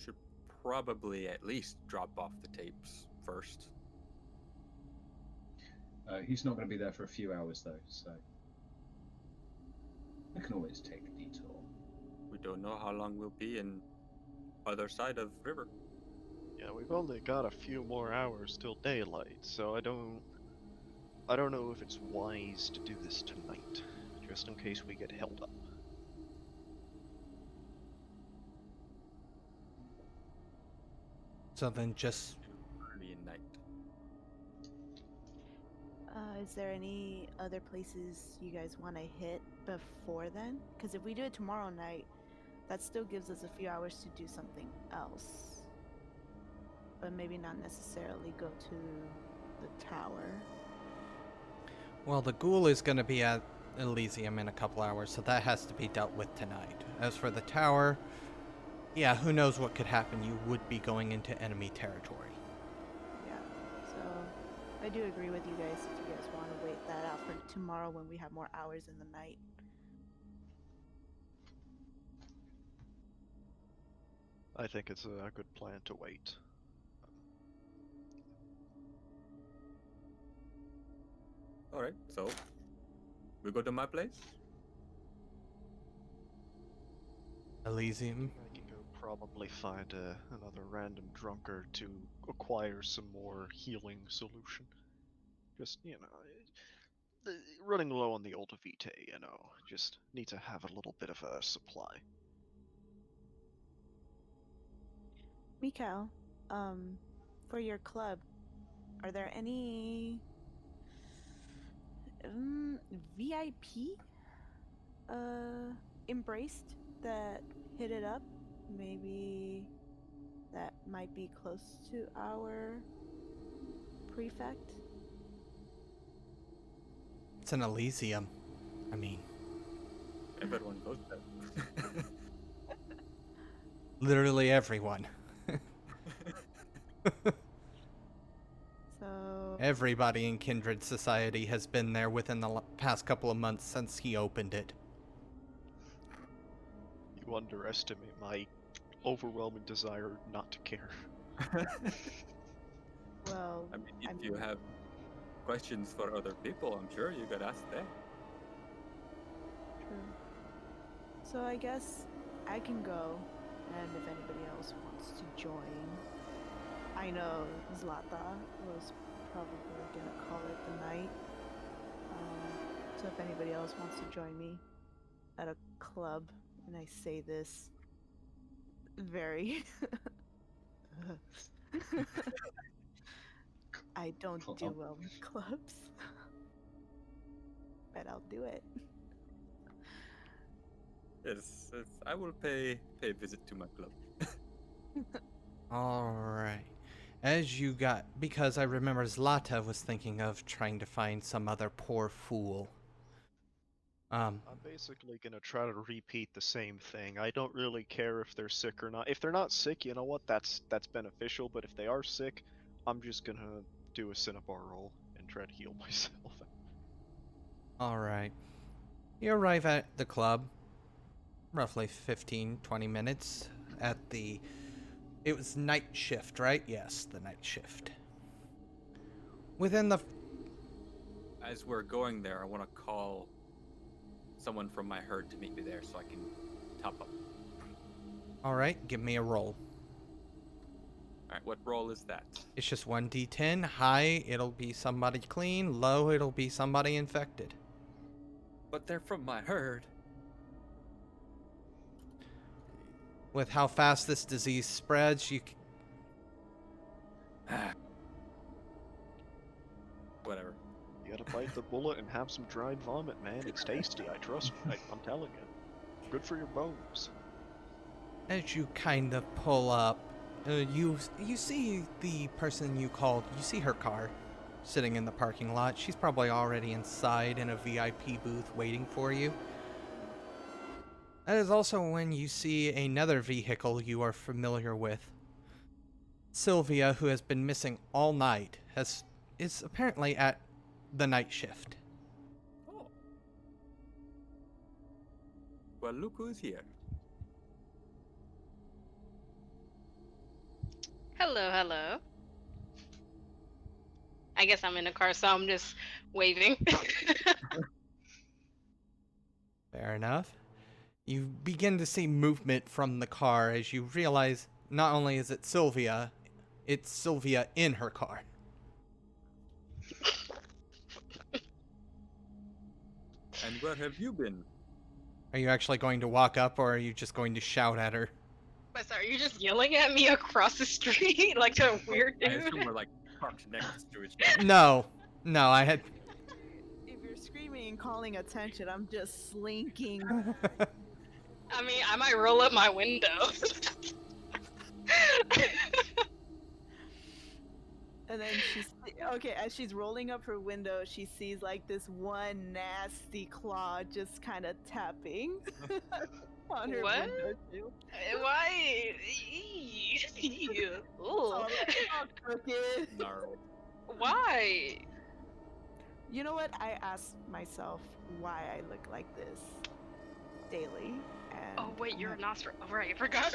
Should probably at least drop off the tapes first. He's not going to be there for a few hours, though, so I can always take a detour. We don't know how long we'll be in other side of river. Yeah, we've only got a few more hours till daylight, so I don't know if it's wise to do this tonight, just in case we get held up. So then just Early in night. Is there any other places you guys want to hit before then? Because if we do it tomorrow night, that still gives us a few hours to do something else. But maybe not necessarily go to the tower. well, the ghoul is going to be at Elysium in a couple hours, so that has to be dealt with tonight. As for the tower, yeah, who knows what could happen. You would be going into enemy territory. Yeah. So I do agree with you guys if you guys want to wait that out for tomorrow when we have more hours in the night. I think it's a good plan to wait. Alright, so we go to my place? Elysium. I can go probably find another random drunkard to acquire some more healing solution. Just, running low on the old Vitae, just need to have a little bit of a supply. Mikhail, for your club, are there any VIP embraced that hit it up? Maybe that might be close to our prefect. It's an Elysium. I mean, Everyone goes there. literally everyone. So Everybody in Kindred Society has been there within the past couple of months since he opened it. You underestimate my overwhelming desire not to care. well, I mean, if you have questions for other people, I'm sure you could ask them. true. So I guess I can go, and if anybody else wants to join, I know Zlata was probably gonna call it the night. So if anybody else wants to join me at a club, and I say this very I don't do well with clubs, but I'll do it. Yes, I will pay a visit to my club. Alright. As you got... Because I remember Zlata was thinking of trying to find some other poor fool. I'm basically gonna try to repeat the same thing. I don't really care if they're sick or not. If they're not sick, you know what? That's beneficial. But if they are sick, I'm just gonna do a Cinnabar roll and try to heal myself. Alright. You arrive at the club, roughly 15-20 minutes at the... It was night shift, right? Yes, the night shift. Within the... As we're going there, I want to call someone from my herd to meet me there so I can top up. Alright, give me a roll. Alright, what roll is that? It's just 1d10. High, it'll be somebody clean. Low, it'll be somebody infected. But they're from my herd. With how fast this disease spreads, you... Whatever. You gotta bite the bullet and have some dried vomit, man. It's tasty, I trust me. I'm telling you. Good for your bones. As you kind of pull up, you see the person you called. You see her car sitting in the parking lot. She's probably already inside in a VIP booth waiting for you. That is also when you see another vehicle you are familiar with. Sylvia, who has been missing all night, is apparently at the night shift. Oh. Well, look who's here. Hello, hello. I guess I'm in the car, so I'm just waving. Fair enough. You begin to see movement from the car as you realize not only is it Sylvia, it's Sylvia in her car. And where have you been? Are you actually going to walk up or are you just going to shout at her? But sorry, you're just yelling at me across the street like a weird I dude. assume we're like parked next to each other. No, I had. If you're screaming and calling attention, I'm just slinking. I mean, I might roll up my window. And then okay, as she's rolling up her window, she sees like this one nasty claw just kind of tapping on her What? window too. Why? Ooh. Oh, crooked. Gnarly. Why? You know what? I ask myself why I look like this daily. And Oh wait, I'm you're like, not. Oh right, I forgot.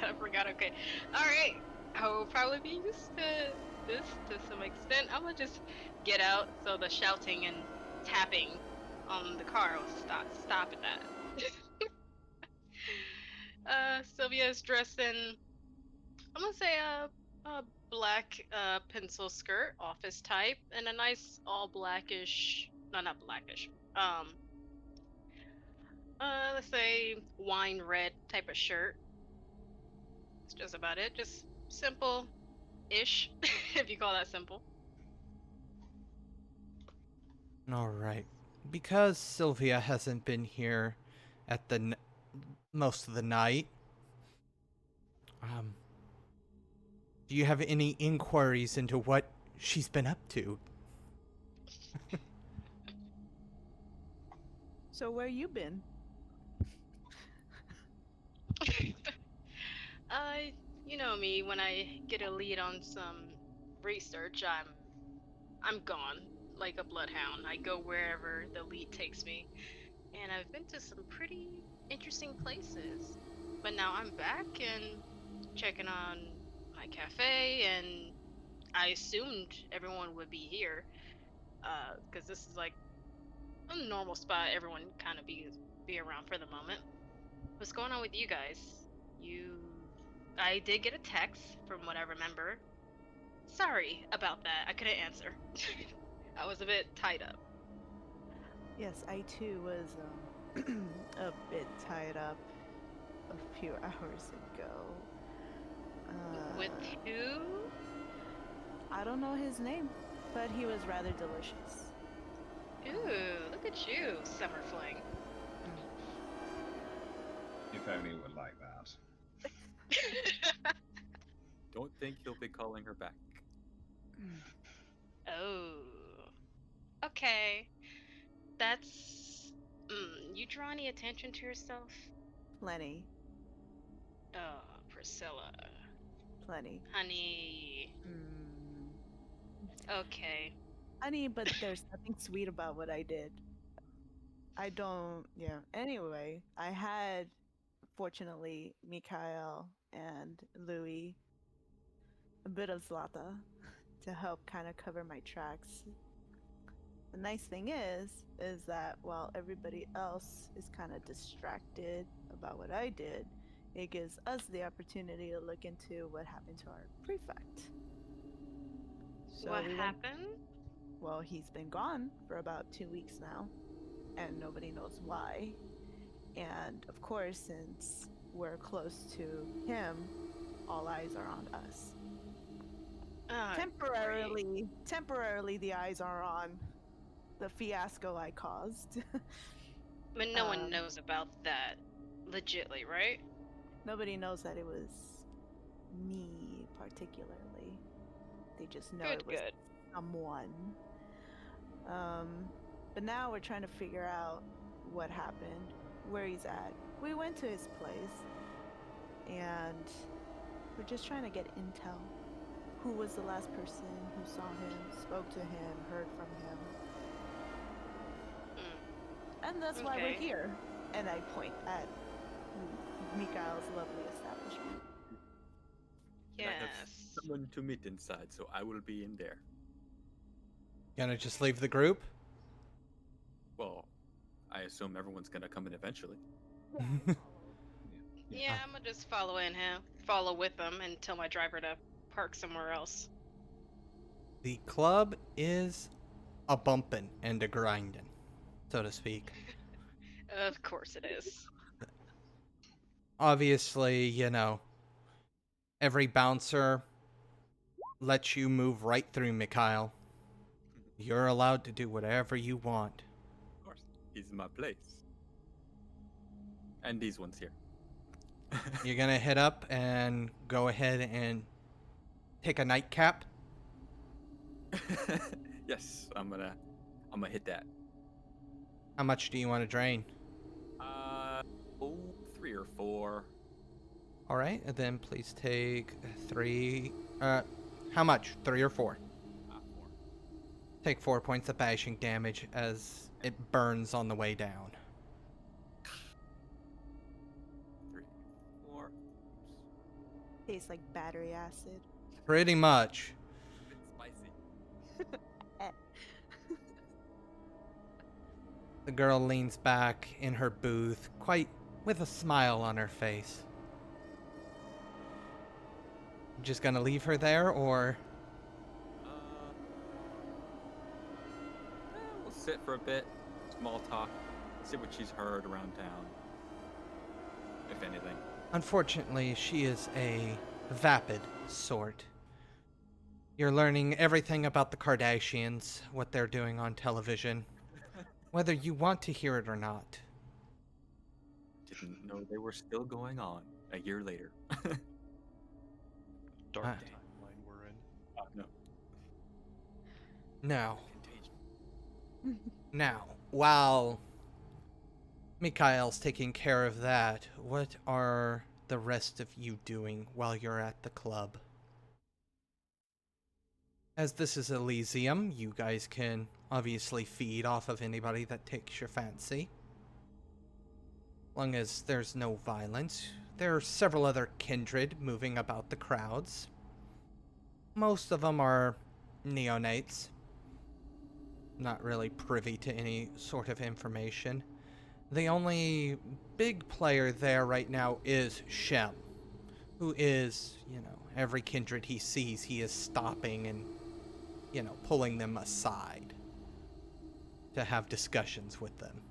I forgot. Okay. All right. I will probably be used to this to some extent. I'm gonna just get out so the shouting and tapping on the car will stop at that. Sylvia's dressed in, I'm gonna say a black pencil skirt, office type, and a nice all blackish, no, not blackish. Let's say wine red type of shirt. That's just about it. Just simple-ish, if you call that simple. All right. Because Sylvia hasn't been here at the most of the night, do you have any inquiries into what she's been up to? so where you been? You know me. When I get a lead on some research, I'm gone like a bloodhound. I go wherever the lead takes me, and I've been to some pretty interesting places. But now I'm back and checking on my cafe, and I assumed everyone would be here, because this is like a normal spot. Everyone kind of be around for the moment. What's going on with you guys? I did get a text from what I remember. Sorry about that. I couldn't answer. I was a bit tied up. Yes, I too was a bit tied up a few hours ago. With who? I don't know his name, but he was rather delicious. Ooh, look at you, summer fling. If only it were like that. Don't think he'll be calling her back. Oh. Okay. That's... you draw any attention to yourself? Plenty. Oh, Priscila. Plenty. Honey. Okay. Honey, but there's nothing sweet about what I did. Yeah. Anyway, I had, fortunately, Mikhail and Louis, a bit of Zlata, to help kind of cover my tracks. The nice thing is that while everybody else is kind of distracted about what I did, it gives us the opportunity to look into what happened to our prefect. So What happened? Well, he's been gone for about 2 weeks now, and nobody knows why. And of course, since we're close to him, all eyes are on us. Temporarily, the eyes are on the fiasco I caused. But no one knows about that, legitly, right? Nobody knows that it was me particularly. They just know it was someone. But now we're trying to figure out what happened, where he's at. We went to his place, and we're just trying to get intel. Who was the last person who saw him, spoke to him, heard from him? And that's why we're here. And I point at Mikhail's lovely establishment. someone to meet inside, so I will be in there. Gonna just leave the group? Well, I assume everyone's gonna come in eventually. Yeah, I'm gonna just follow with them and tell my driver to park somewhere else. The club is a bumpin' and a grindin', so to speak. Of course it is. Obviously, you know, every bouncer lets you move right through Mikhail. You're allowed to do whatever you want. Of course, he's my place. And these ones here. You're gonna hit up and go ahead and take a nightcap. Yes, I'm gonna hit that. How much do you want to drain? 3 or 4. All right, and then please take 3. How much? 3 or 4? 4. Take 4 points of bashing damage as it burns on the way down. 3, 4. Tastes like battery acid. Pretty much. It's spicy. The girl leans back in her booth, quite with a smile on her face. Just gonna leave her there, or? We'll sit for a bit, small talk, see what she's heard around town, if anything. Unfortunately, she is a vapid sort. You're learning everything about the Kardashians, what they're doing on television, whether you want to hear it or not. Didn't know they were still going on a year later. Dark Ah. timeline we're in. No. Now, while Mikhail's taking care of that, what are the rest of you doing while you're at the club? As this is Elysium, you guys can obviously feed off of anybody that takes your fancy. Long as there's no violence. There are several other kindred moving about the crowds. Most of them are neonates. Not really privy to any sort of information. The only big player there right now is Shem, who is, you know, every kindred he sees, he is stopping and, you know, pulling them aside to have discussions with them.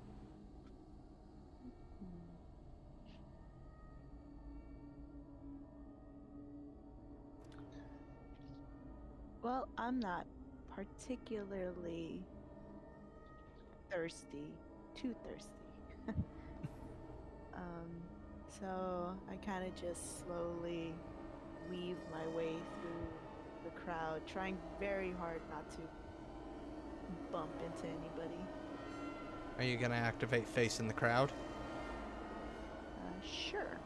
Well, I'm not particularly too thirsty. So I kind of just slowly weave my way through the crowd, trying very hard not to bump into anybody. Are you gonna activate face in the crowd? Sure.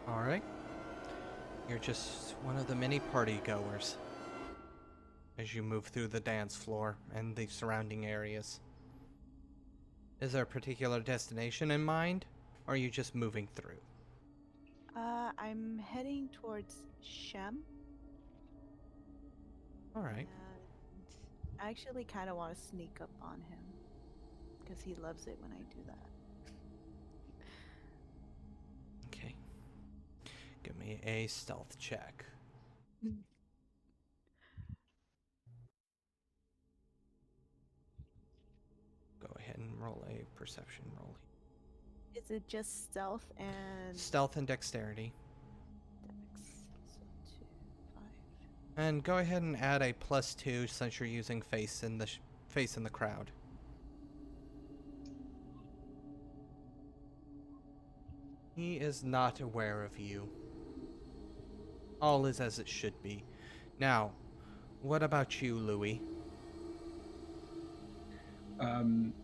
Alright. You're just one of the many party goers as you move through the dance floor and the surrounding areas. Is there a particular destination in mind, or are you just moving through? I'm heading towards Shem. Alright. And I actually kind of want to sneak up on him because he loves it when I do that. Okay. Give me a stealth check. Go ahead and roll a perception roll. Is it just stealth and Stealth and dexterity. dex? So 2, 5. And go ahead and add a +2 since you're using face in the crowd. He is not aware of you. All is as it should be. Now, what about you, Louis? I'm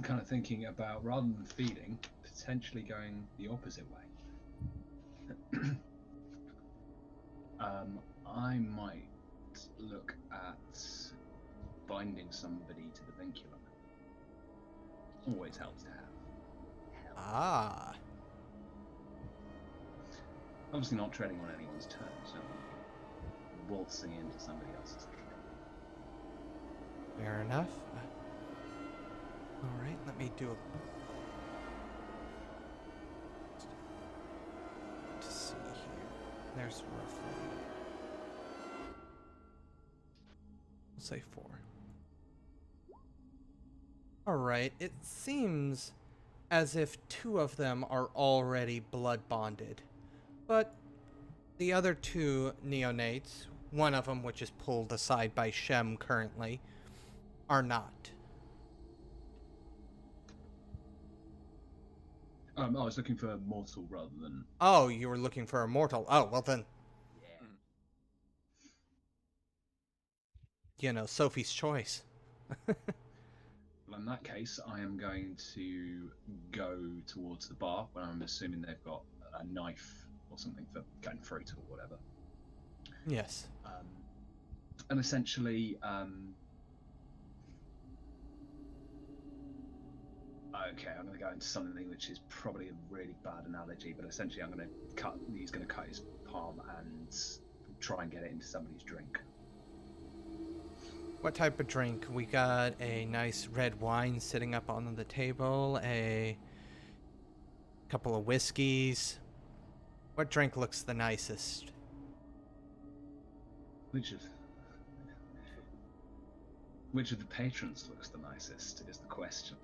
kind of thinking about, rather than feeding, potentially going the opposite way. I might look at binding somebody to the vinculum. Always helps to have. Ah. Obviously not treading on anyone's toes, so waltzing into somebody else's drink. Fair enough. All right, let me do a. To see here, there's roughly. We'll say 4. All right, it seems as if 2 of them are already blood bonded, but the other 2 neonates, one of them which is pulled aside by Shem currently, are not. I was looking for mortal rather than. Oh, you were looking for a mortal. Oh, well then, Yeah. you know, Sophie's choice. Well, in that case, I am going to go towards the bar when I'm assuming they've got a knife or something for cutting fruit or whatever. Yes. And essentially, okay, I'm going to go into something which is probably a really bad analogy, but essentially I'm going to cut. He's going to cut his palm and try and get it into somebody's drink. What type of drink? We got a nice red wine sitting up on the table, a couple of whiskeys. What drink looks the nicest? Which of the patrons looks the nicest is the question.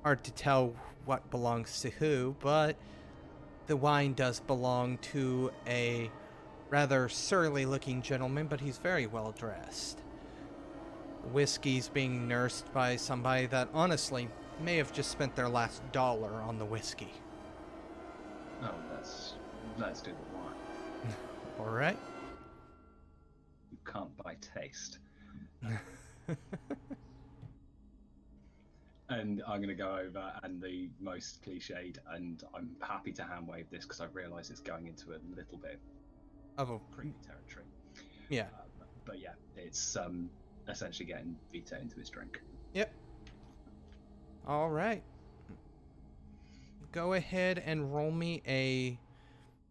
Hard to tell what belongs to who, but the wine does belong to a rather surly looking gentleman, but he's very well dressed. The whiskey's being nursed by somebody that honestly may have just spent their last dollar on the whiskey. Oh, let's do the wine. Alright. You can't buy taste. And I'm going to go over, and the most cliched, and I'm happy to hand wave this because I realise it's going into a little bit Of a creepy territory. yeah. But yeah, it's essentially getting Vito into his drink. Yep. Alright. Go ahead and roll me a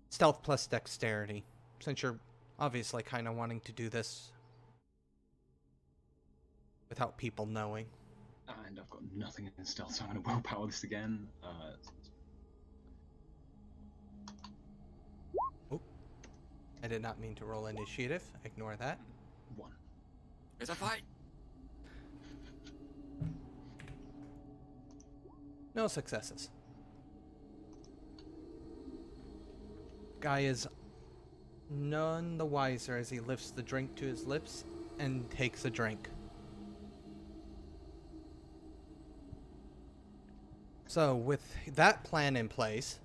stealth plus dexterity, since you're obviously kind of wanting to do this without people knowing. And I've got nothing in stealth, so I'm going to willpower this again. I did not mean to roll initiative. Ignore that. 1. It's a fight. No successes. Guy is none the wiser as he lifts the drink to his lips and takes a drink. So, with that plan in place...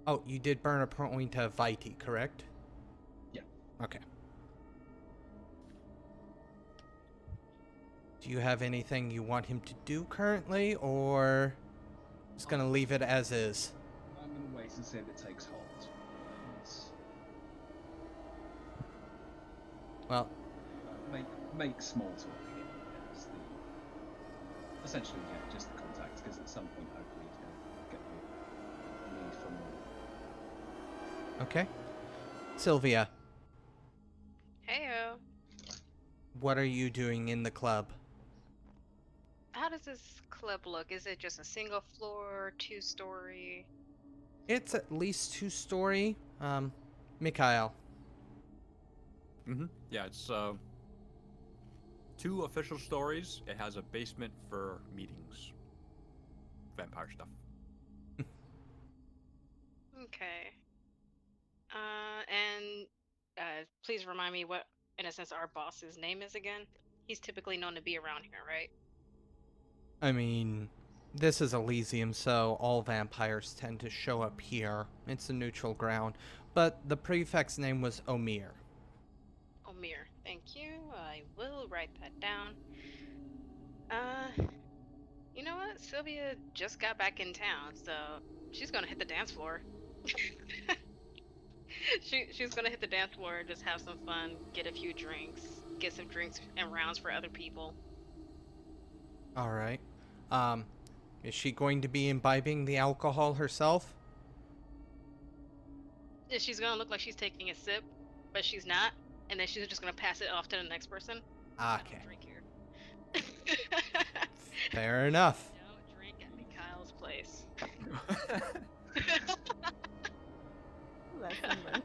Oh, you did burn a point of Vitae, correct? Yeah. Okay. Do you have anything you want him to do currently, or just gonna leave it as is? I'm going to wait and see if it takes hold. Well, make small talk again. Yes, essentially, yeah, just the contact, because at some point, hopefully, he's going to get the need for more. okay. Sylvia, Heyo. what are you doing in the club? How does this club look? Is it just a single floor, 2-story? It's at least 2-story. Mikhail. Mm-hmm. Yeah, it's 2 official stories. It has a basement for meetings. Vampire stuff. Okay. And please remind me what, in a sense, our boss's name is again. He's typically known to be around here, right? I mean, this is Elysium, so all vampires tend to show up here. It's a neutral ground. But the prefect's name was Omir. Omir. Thank you. I will write that down. You know what? Sylvia just got back in town, so she's gonna hit the dance floor. She's gonna hit the dance floor and just have some fun, get a few drinks, get some drinks and rounds for other people. Alright. Is she going to be imbibing the alcohol herself? Yeah, she's gonna look like she's taking a sip, but she's not, and then she's just gonna pass it off to the next person. I Okay. don't drink here. Fair enough. Don't drink at Mikhail's place. Lesson learned.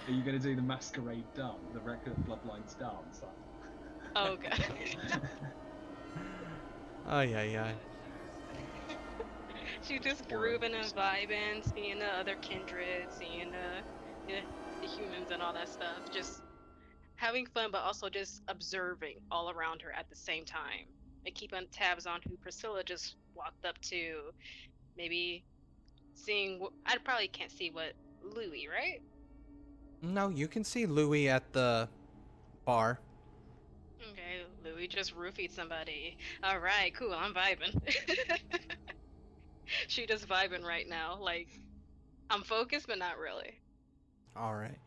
Are you going to do the masquerade dance, the record bloodlines dance? Oh god. Oh, yeah. She's just grooving and vibing, seeing the other kindred, seeing the humans and all that stuff. Just having fun, but also just observing all around her at the same time. And keeping tabs on who Priscilla just walked up to. Maybe seeing... I probably can't see what... Louis, right? No, you can see Louis at the bar. Okay, Louis just roofied somebody. Alright, cool, I'm vibing. She just vibing right now. Like, I'm focused, but not really. Alright.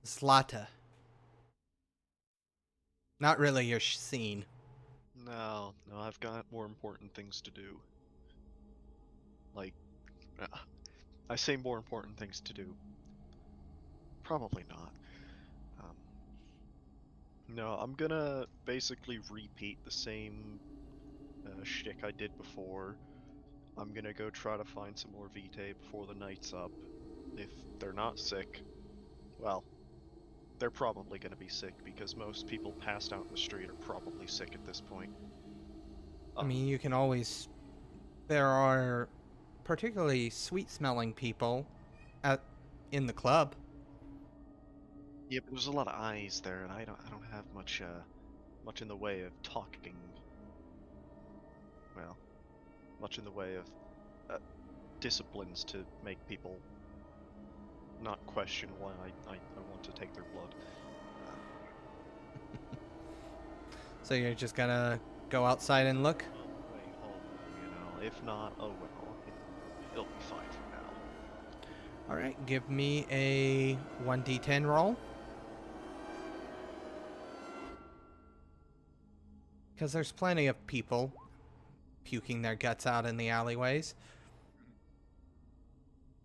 Zlata. Not really your scene. No, I've got more important things to do. Like, I say more important things to do. Probably not. No, I'm gonna basically repeat the same shtick I did before. I'm gonna go try to find some more Vitae before the night's up. If they're not sick, well, they're probably gonna be sick because most people passed out in the street are probably sick at this point. I mean, you can always... There are particularly sweet-smelling people in the club. Yeah, but there's a lot of eyes there, and I don't have much in the way of talking. Well, much in the way of disciplines to make people not question why I want to take their blood. So you're just gonna go outside and look? If not, oh well, it'll be fine for now. Alright, give me a 1d10 roll. Because there's plenty of people puking their guts out in the alleyways.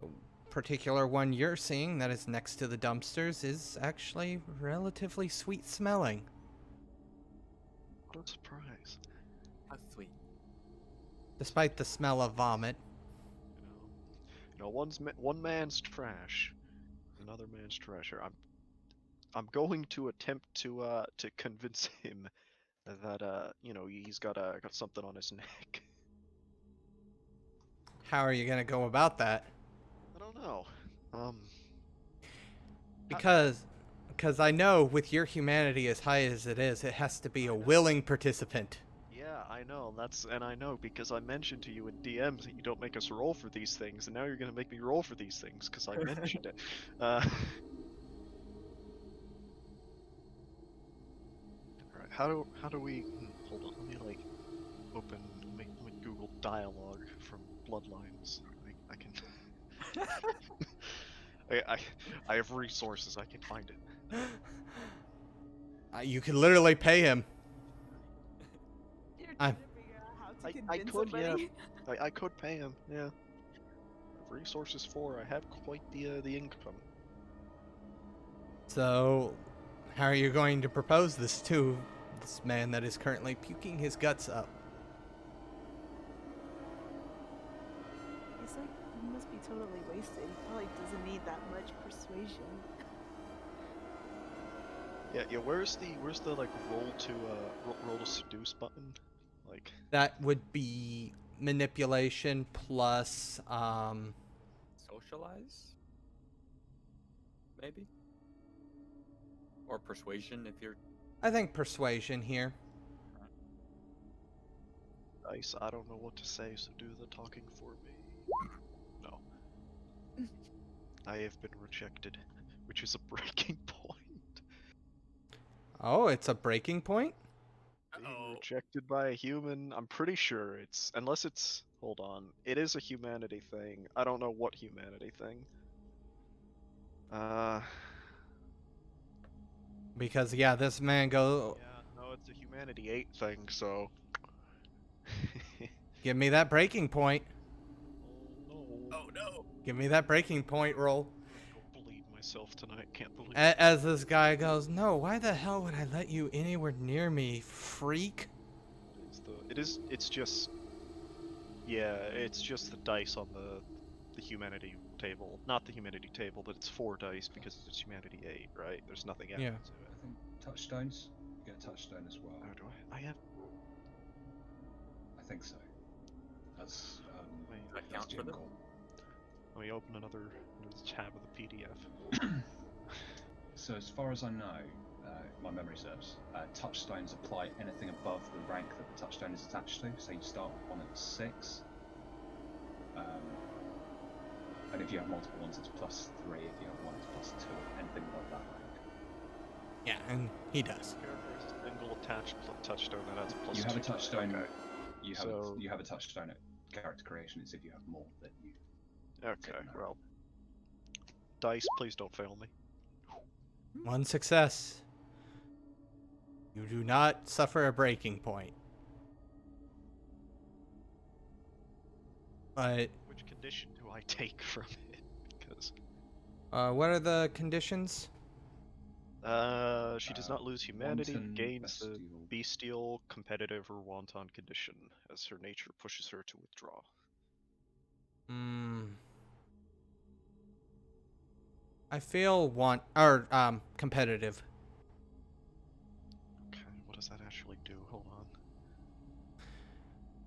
The particular one you're seeing that is next to the dumpsters is actually relatively sweet smelling. What a surprise. How sweet. Despite the smell of vomit. One man's trash, another man's treasure. I'm going to attempt to convince him that he's got something on his neck. How are you gonna go about that? I don't know. Because I know with your humanity as high as it is, it has to be a willing participant. Yeah, I know. I know because I mentioned to you in DMs that you don't make us roll for these things, and now you're gonna make me roll for these things because I mentioned it. Alright, how do we? Hold on, let me open. Let me Google dialogue from Bloodlines. I can. I have resources. I can find it. You can literally pay him. You're I'm- trying to figure out how to I convince could, somebody. yeah. I could pay him. Yeah. I have resources for. I have quite the income. So, how are you going to propose this to this man that is currently puking his guts up? He's like, he must be totally wasted. He probably doesn't need that much persuasion. Yeah. Where's the like roll to seduce button? Like. That would be manipulation plus, Socialize? Maybe? Or persuasion if you're... I think persuasion here. Nice. I don't know what to say, so do the talking for me. No. I have been rejected, which is a breaking point. Oh, it's a breaking point? Being rejected by a human, I'm pretty sure it's... Unless it's... Hold on. It is a humanity thing. I don't know what humanity thing. Because, yeah, this man Yeah, no, it's a humanity 8 thing, so... Give me that breaking point. Oh no. Oh no! Give me that breaking point roll. Go bleed myself tonight. Can't believe As this guy goes, no, why the hell would I let you anywhere near me, freak? it's just yeah, it's just the dice on the humanity table. Not the humanity table, but it's 4 dice because it's humanity 8, right? There's nothing added Yeah. to I it. think touchstones. You get a touchstone as well. Oh, do I have I think so. That's wait, That that's count for them? goal. let me open another tab of the PDF. So as far as I know, my memory serves, touchstones apply anything above the rank that the touchstone is attached to. So you start with one at 6, and if you have multiple ones, it's +3. If you have one, it's +2. Anything above that rank. Yeah, and he does. Character is a single attached touchstone that adds +2. You have a touchstone. Okay. You have a touchstone at character creation. It's if you have more that you. Okay, well. Dice, please don't fail me. One success. You do not suffer a breaking point. But, Which condition do I take from it? Because what are the conditions? she does not lose humanity, Wanton, gains the bestial. bestial, competitive, or wanton condition, as her nature pushes her to withdraw. I feel competitive. Okay, what does that actually do? Hold on.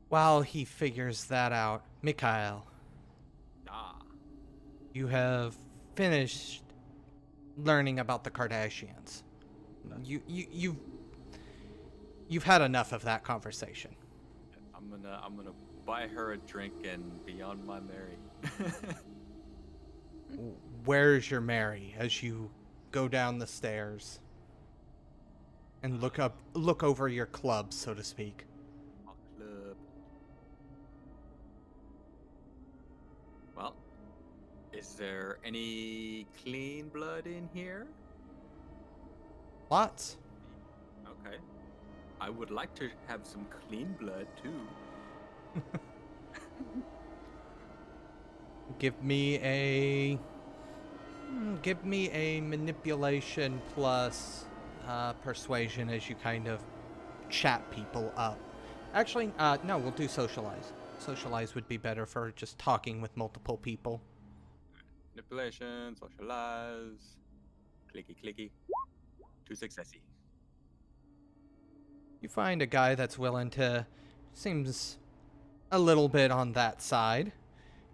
While he figures that out, Mikhail, Ah. you have finished learning about the Kardashians. You've had enough of that conversation. I'm gonna buy her a drink and be on my merry. Where's your Mary as you go down the stairs and look over your club, so to speak? Club. Well, is there any clean blood in here? Lots. Okay. I would like to have some clean blood too. Give me a manipulation plus persuasion as you kind of chat people up. Actually, no, we'll do socialize. Socialize would be better for just talking with multiple people. Manipulation, socialize, clicky clicky. 2 successy. You find a guy that's willing to, seems a little bit on that side.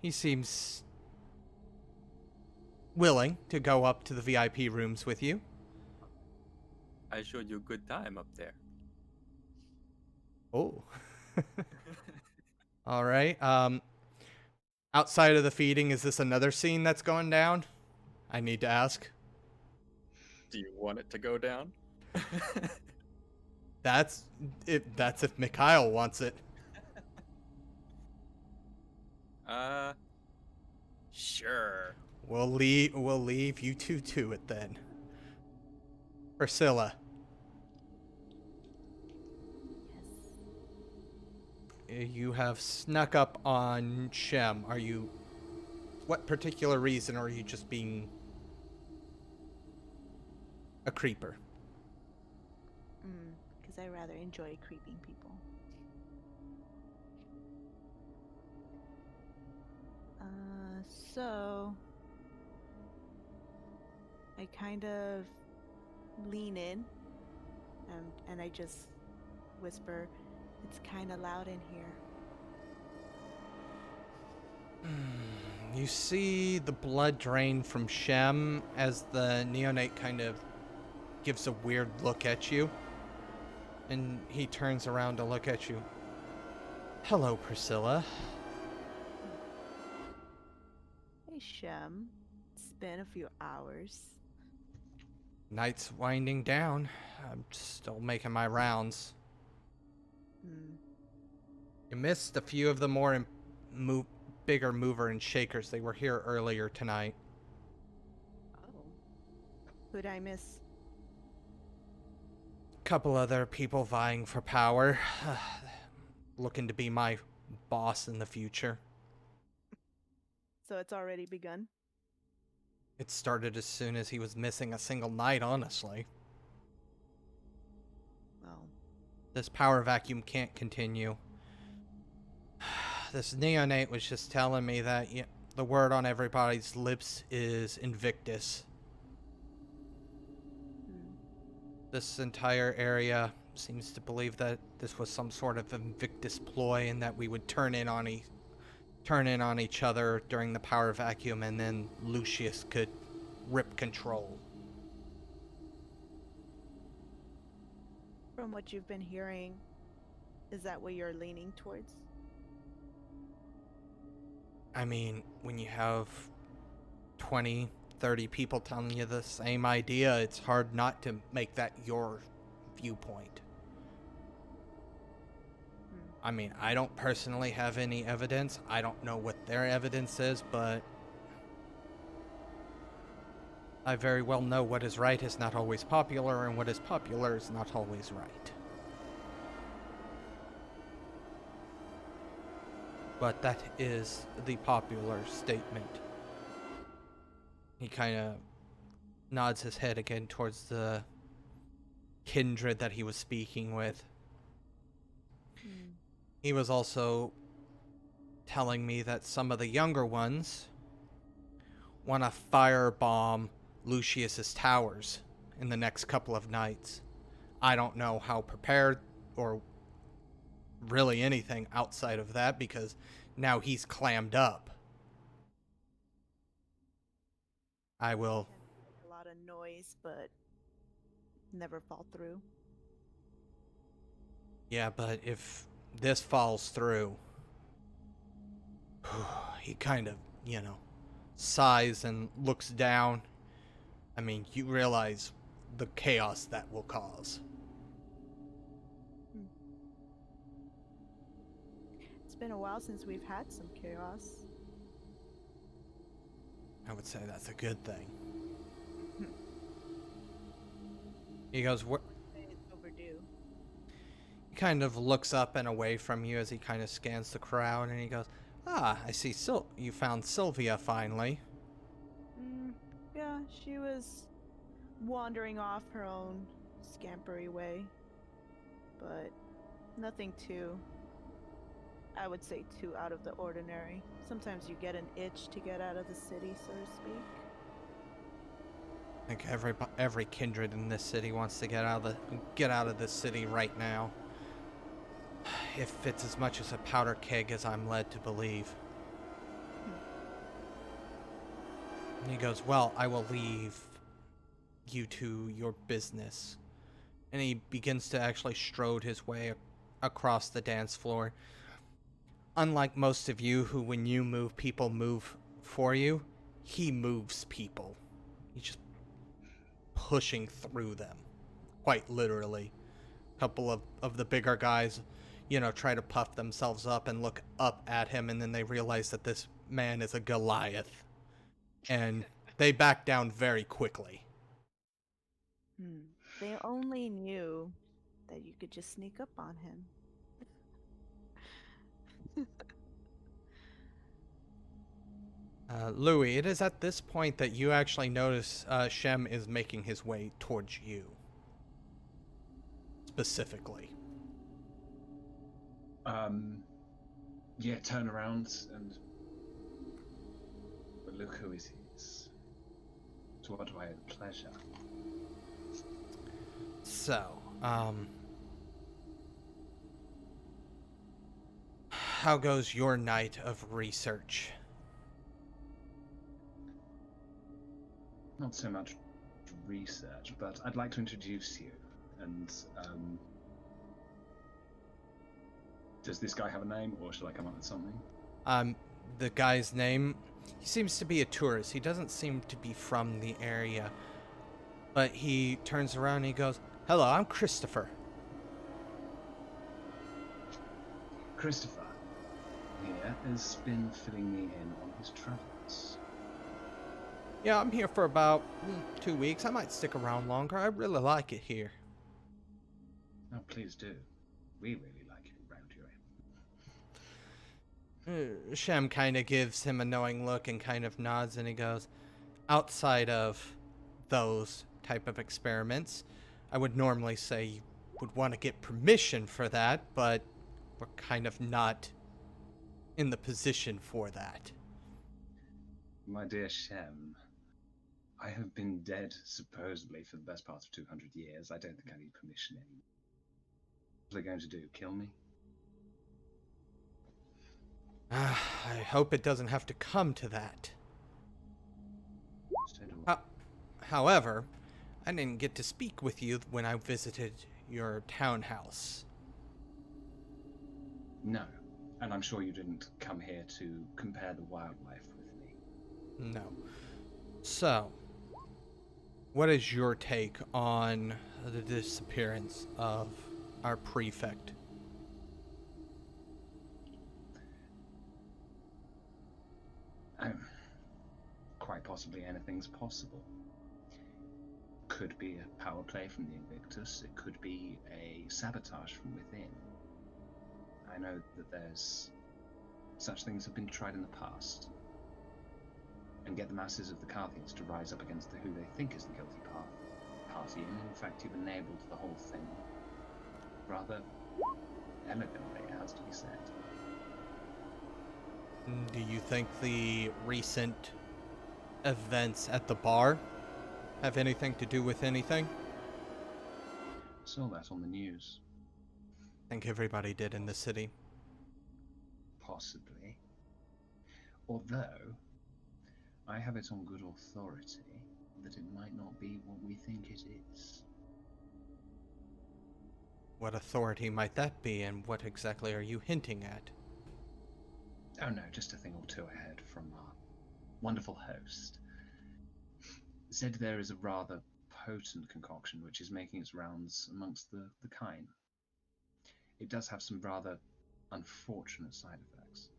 He seems willing to go up to the VIP rooms with you. I showed you a good time up there. Oh. All right. Outside of the feeding, is this another scene that's going down? I need to ask. Do you want it to go down? That's if Mikhail wants it. Sure. We'll leave you two to it then. Priscila, you have snuck up on Shem. What particular reason are you just being a creeper? Because I rather enjoy creeping people. So I kind of lean in and I just whisper, "It's kind of loud in here." You see the blood drain from Shem as the neonate kind of gives a weird look at you. And he turns around to look at you. Hello, Priscila. Hey, Shem. It's been a few hours. Night's winding down. I'm still making my rounds. You missed a few of the more bigger mover and shakers. They were here earlier tonight. Oh. Who'd I miss? Couple other people vying for power. Looking to be my boss in the future. So it's already begun. It started as soon as he was missing a single night, honestly. Well, This power vacuum can't continue. This neonate was just telling me that the word on everybody's lips is Invictus. This entire area seems to believe that this was some sort of Invictus ploy and that we would turn in on each other during the power vacuum, and then Lucius could rip control. from what you've been hearing, is that what you're leaning towards? I mean, when you have 20, 30 people telling you the same idea, it's hard not to make that your viewpoint. I mean, I don't personally have any evidence. I don't know what their evidence is, but I very well know what is right is not always popular, and what is popular is not always right. But that is the popular statement. He kind of nods his head again towards the kindred that he was speaking with. He was also telling me that some of the younger ones want to firebomb Lucius's towers in the next couple of nights. I don't know how prepared or really anything outside of that, because now he's clammed up. I will... Make a lot of noise, but never fall through. Yeah, but if this falls through, he kind of, sighs and looks down. I mean, you realize the chaos that will cause. It's been a while since we've had some chaos. I would say that's a good thing. He goes, what? It's overdue. He kind of looks up and away from you as he kind of scans the crowd, and he goes, I see you found Sylvia finally. Yeah, she was wandering off her own scampery way. But nothing too, I would say, too out of the ordinary. Sometimes you get an itch to get out of the city, so to speak. I think every kindred in this city wants to get out of this city right now. If it's as much as a powder keg as I'm led to believe. And he goes, well, I will leave you to your business. And he begins to actually strode his way across the dance floor. Unlike most of you who, when you move, people move for you, he moves people. He's just pushing through them, quite literally. A couple of the bigger guys, try to puff themselves up and look up at him, and then they realize that this man is a Goliath, and they back down very quickly. They only knew that you could just sneak up on him. Louis, it is at this point that you actually notice Shem is making his way towards you. Specifically. Yeah, turn around and... But look who it is. To what do I owe pleasure? So, how goes your night of research? Not so much research, but I'd like to introduce you. And, does this guy have a name, or should I come up with something? The guy's name, he seems to be a tourist. He doesn't seem to be from the area. But he turns around and he goes, hello, I'm Christopher. Christopher here has been filling me in on his travels. Yeah, I'm here for about 2 weeks. I might stick around longer. I really like it here. Oh, please do. We really like it around here. Shem kind of gives him a knowing look and kind of nods, and he goes, outside of those type of experiments, I would normally say you would want to get permission for that, but we're kind of not in the position for that. My dear Shem, I have been dead, supposedly, for the best part of 200 years. I don't think I need permission anymore. What are they going to do? Kill me? I hope it doesn't have to come to that. So do I. However, I didn't get to speak with you when I visited your townhouse. No, and I'm sure you didn't come here to compare the wildlife with me. No. So, what is your take on the disappearance of our prefect? Quite possibly anything's possible. Could be a power play from the Invictus. It could be a sabotage from within. I know that there's such things have been tried in the past, and get the masses of the Carthians to rise up against who they think is the guilty party. And in fact, you've enabled the whole thing rather elegantly, it has to be said. Do you think the recent events at the bar have anything to do with anything? Saw that on the news. I think everybody did in the city. Possibly. Although, I have it on good authority that it might not be what we think it is. What authority might that be, and what exactly are you hinting at? Oh no, just a thing or two ahead from our wonderful host. Said there is a rather potent concoction which is making its rounds amongst the kine. It does have some rather unfortunate side effects.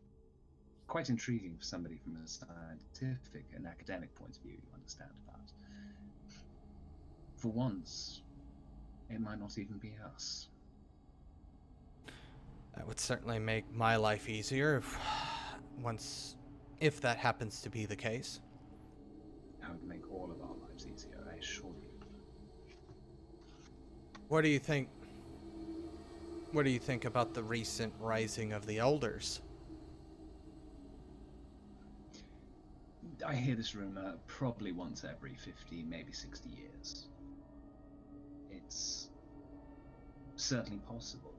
Quite intriguing for somebody from a scientific and academic point of view, you understand that. For once, it might not even be us. That would certainly make my life easier if that happens to be the case. That would make all of our lives easier, I assure you. What do you think? What do you think about the recent rising of the elders? I hear this rumor probably once every 50, maybe 60 years. It's certainly possible.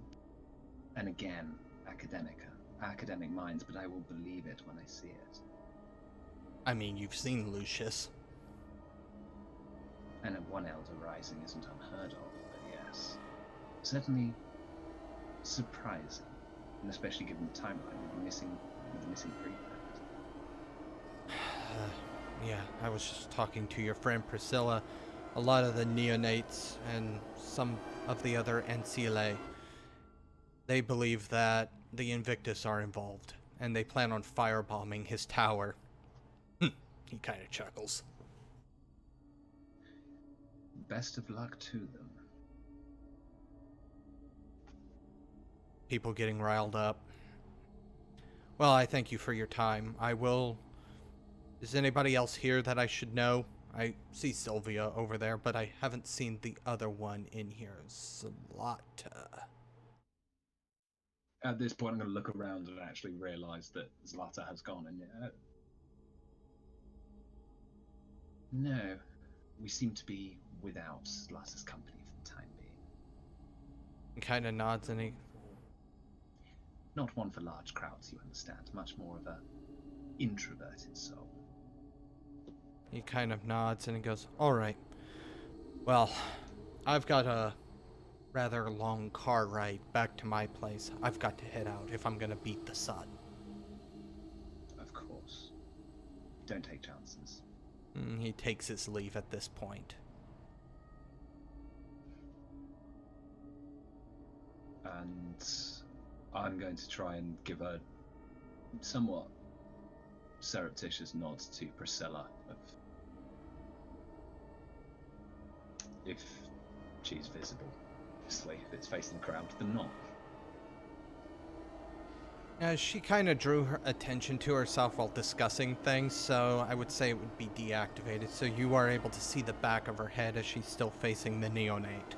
And again, academic minds, but I will believe it when I see it. I mean, you've seen Lucius. And one elder rising isn't unheard of, but yes. Certainly surprising, and especially given the timeline with the missing prefect. Yeah, I was just talking to your friend Priscila. A lot of the neonates and some of the other Ancillae, they believe that the Invictus are involved, and they plan on firebombing his tower. He kind of chuckles. Best of luck to them. People getting riled up. Well, I thank you for your time. I will... Is anybody else here that I should know? I see Sylvia over there, but I haven't seen the other one in here. Zlata. At this point, I'm going to look around and actually realise that Zlata has gone. And no, we seem to be without Zlata's company for the time being. He kind of nods and he... Not one for large crowds, you understand. Much more of a introverted soul. He kind of nods and he goes, all right. Well, I've got a rather long car ride back to my place. I've got to head out if I'm going to beat the sun. Of course. Don't take chances. He takes his leave at this point. And I'm going to try and give a somewhat surreptitious nod to Priscila if she's visible. Obviously, if it's facing the crowd, then not. She kind of drew her attention to herself while discussing things, so I would say it would be deactivated. So you are able to see the back of her head as she's still facing the neonate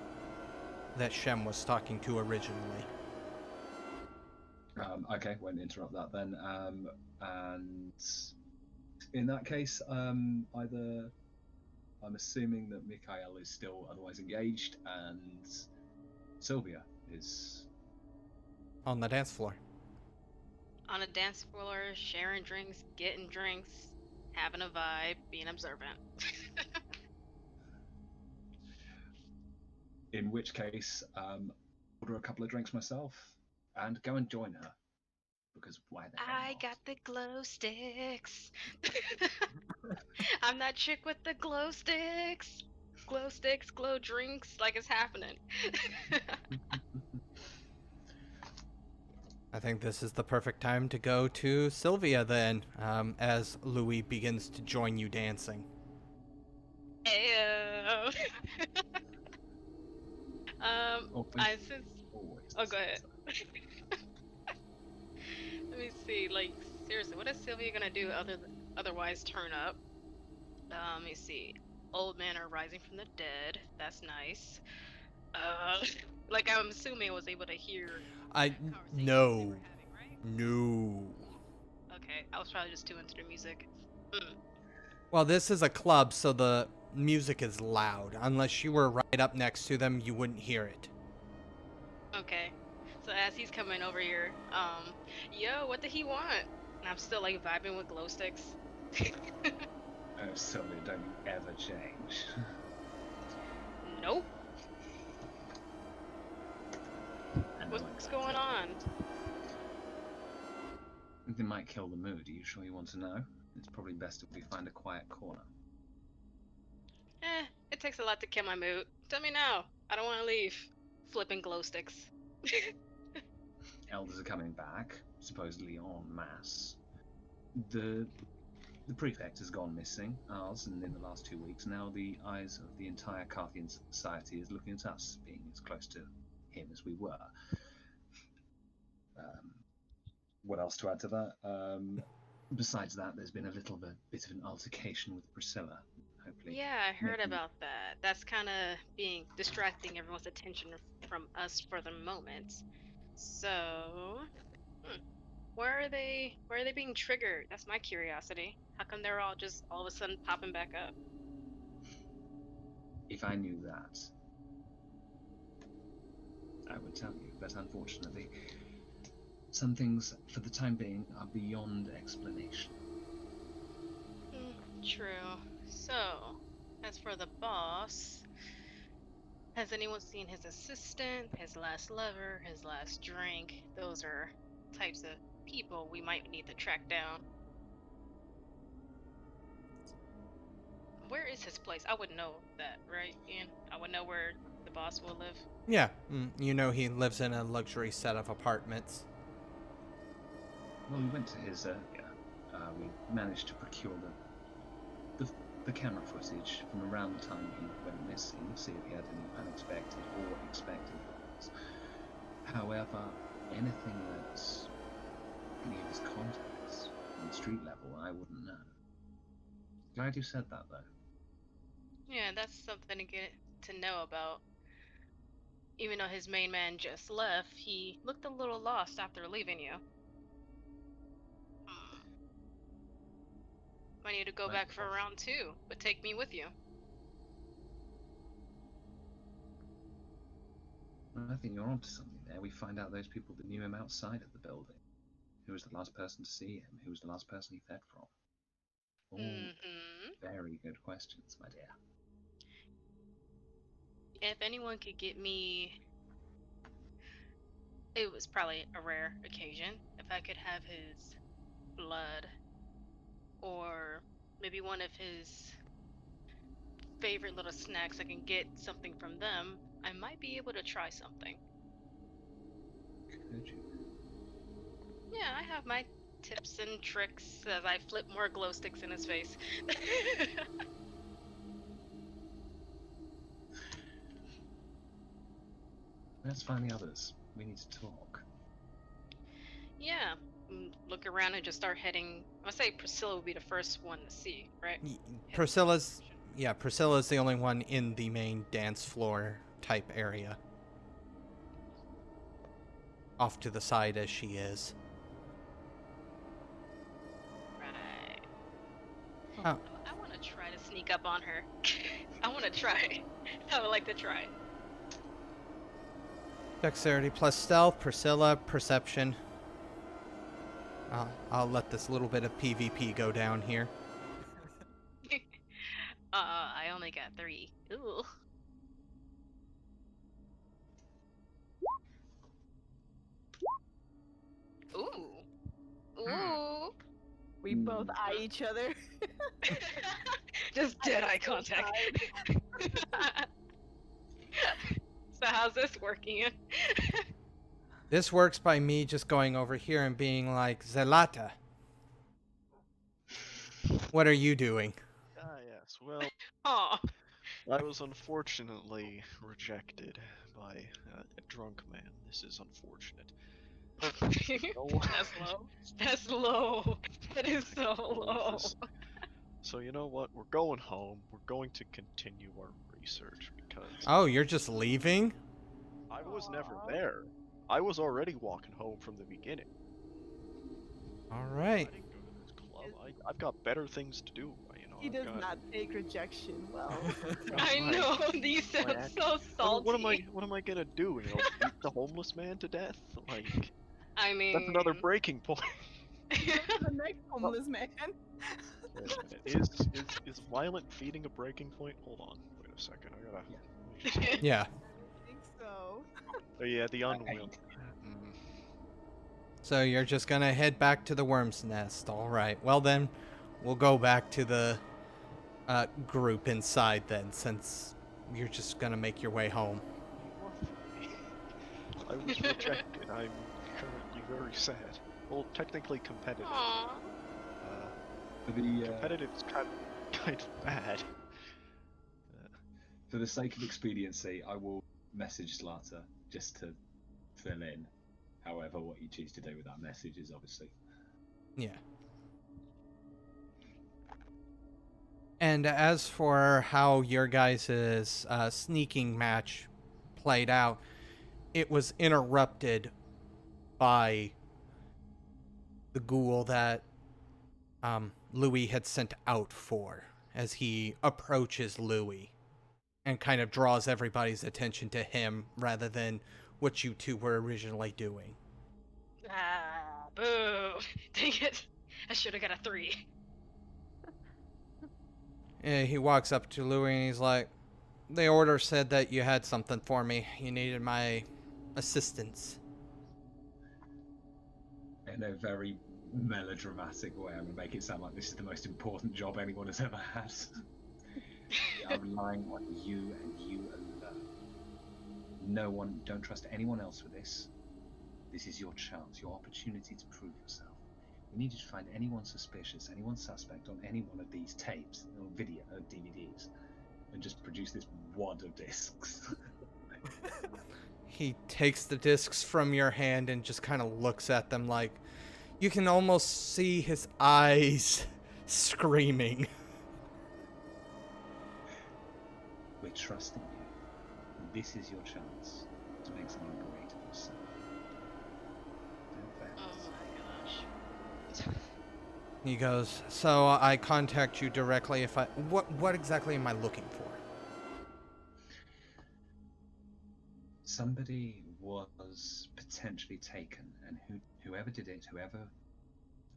that Shem was talking to originally. Okay, won't interrupt that then. And in that case, either I'm assuming that Mikhail is still otherwise engaged, and Sylvia is On the dance floor. On a dance floor, sharing drinks, getting drinks, having a vibe, being observant. in which case, order a couple of drinks myself and go and join her. Because why the hell I not? got the glow sticks. I'm that chick with the glow sticks. Glow sticks, glow drinks, like it's happening. I think this is the perfect time to go to Sylvia then, as Louis begins to join you dancing. Ayo. Always, since always. oh, go ahead. Let me see. Like seriously, what is Sylvia gonna do otherwise turn up? Let me see. Old men are rising from the dead. That's nice. Like I'm assuming I was able to hear. No. They were having, right? No. Okay, I was probably just too into the music. Well, this is a club, so the music is loud. Unless you were right up next to them, you wouldn't hear it. Okay. So as he's coming over here, yo, what did he want? And I'm still like vibing with glow sticks. Oh, Sylvia, don't you ever change. Nope. And What's going on? They might kill the mood. Are you sure you want to know? It's probably best if we find a quiet corner. It takes a lot to kill my mood. Tell me now. I don't want to leave. Flipping glow sticks. Elders are coming back, supposedly en masse. The prefect has gone missing, ours, and in the last 2 weeks now the eyes of the entire Carthian society is looking at us, being as close to him as we were. What else to add to that? Besides that, there's been a little bit of an altercation with Priscila. Hopefully, Yeah, I heard about that. That's kind of being distracting everyone's attention from us for the moment. So, where are they? Where are they being triggered? That's my curiosity. How come they're all just all of a sudden popping back up? If I knew that, I would tell you. But unfortunately, some things, for the time being, are beyond explanation. True. So, as for the boss, has anyone seen his assistant, his last lover, his last drink? Those are types of people we might need to track down. Where is his place? I would know that, right, Ian? I would know where the boss will live. Yeah, you know he lives in a luxury set of apartments. Well, we went to his earlier. We managed to procure the camera footage from around the time he went missing, see if he had any unexpected or expected ones. However, anything that's any of his contacts on the street level, I wouldn't know. Glad you said that, though. Yeah, that's something to get to know about. Even though his main man just left, he looked a little lost after leaving you. I need to go back for round 2, but take me with you. I think you're onto something there. We find out those people that knew him outside of the building. Who was the last person to see him? Who was the last person he fed from? All very good questions, my dear. If anyone could get me... It was probably a rare occasion. If I could have his blood, or maybe one of his favorite little snacks, I can get something from them, I might be able to try something. Could you? Yeah, I have my tips and tricks as I flip more glow sticks in his face. Let's find the others. We need to talk. Yeah, look around and just start heading. I say Priscilla would be the first one to see, right? Y- Heading that Priscilla's, direction. yeah, Priscilla's the only one in the main dance floor type area. Off to the side as she is. Right. Oh. I want to try to sneak up on her. I want to try. I would like to try. Dexterity plus stealth, Priscilla, perception. I'll let this little bit of PvP go down here. I only got 3. Ooh. Ooh. Ooh. We both eye each other. Just dead eye contact. So how's this working? This works by me just going over here and being like, Zlata, what are you doing? Ah, yes. Well, Oh. I was unfortunately rejected by a drunk man. This is unfortunate. That's low. That's low. That is so low. So you know what? We're going home. We're going to continue our research because Oh, you're just leaving? I was never Aw. there. I was already walking home from the beginning. All I right. didn't go to this club. I've got better things to do. You know. He I've does got- not take rejection well. I my- know these sound act- so salty. What am I gonna do? You know, beat the homeless man to death? Like I mean, that's another breaking point. The next homeless man. Wait a minute. Is violent feeding a breaking point? Hold on. Wait a second. I gotta. Yeah. let me just- Yeah. I think so. Oh yeah, the I unwilling. hate- So you're just gonna head back to the worm's nest. All right. Well then, we'll go back to the group inside then, since you're just gonna make your way home. I was rejected. I'm currently very sad. Well, technically competitive. Aw. For the Competitive is kind of bad. for the sake of expediency, I will message Zlata just to fill in. However, what you choose to do with that message is obviously. Yeah. And as for how your guys' sneaking match played out, it was interrupted by the ghoul that Louis had sent out for, as he approaches Louis and kind of draws everybody's attention to him rather than what you two were originally doing. Ah, boo. Dang it. I should have got a 3. And he walks up to Louis and he's like, the order said that you had something for me. You needed my assistance. In a very melodramatic way, I'm going to make it sound like this is the most important job anyone has ever had. I'm relying on you and you alone. No one, don't trust anyone else with this. This is your chance, your opportunity to prove yourself. We need you to find anyone suspicious, anyone suspect on any one of these tapes, or video, or DVDs, and just produce this wad of discs. He takes the discs from your hand and just kind of looks at them like, you can almost see his eyes screaming. We're trusting you. This is your chance to make something great of yourself. Don't fail Oh us. my gosh. He goes, so I contact you directly if I... What exactly am I looking for? Somebody was potentially taken, and whoever did it, whoever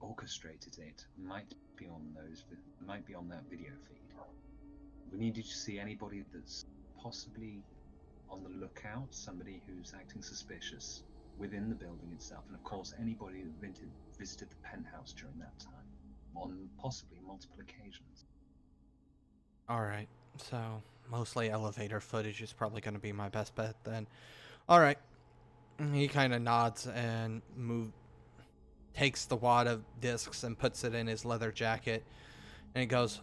orchestrated it, might be on that video feed. We need you to see anybody that's possibly on the lookout, somebody who's acting suspicious within the building itself, and of course anybody who visited the penthouse during that time, on possibly multiple occasions. Alright, so mostly elevator footage is probably going to be my best bet then. Alright. He kind of nods and takes the wad of discs and puts it in his leather jacket. And he goes,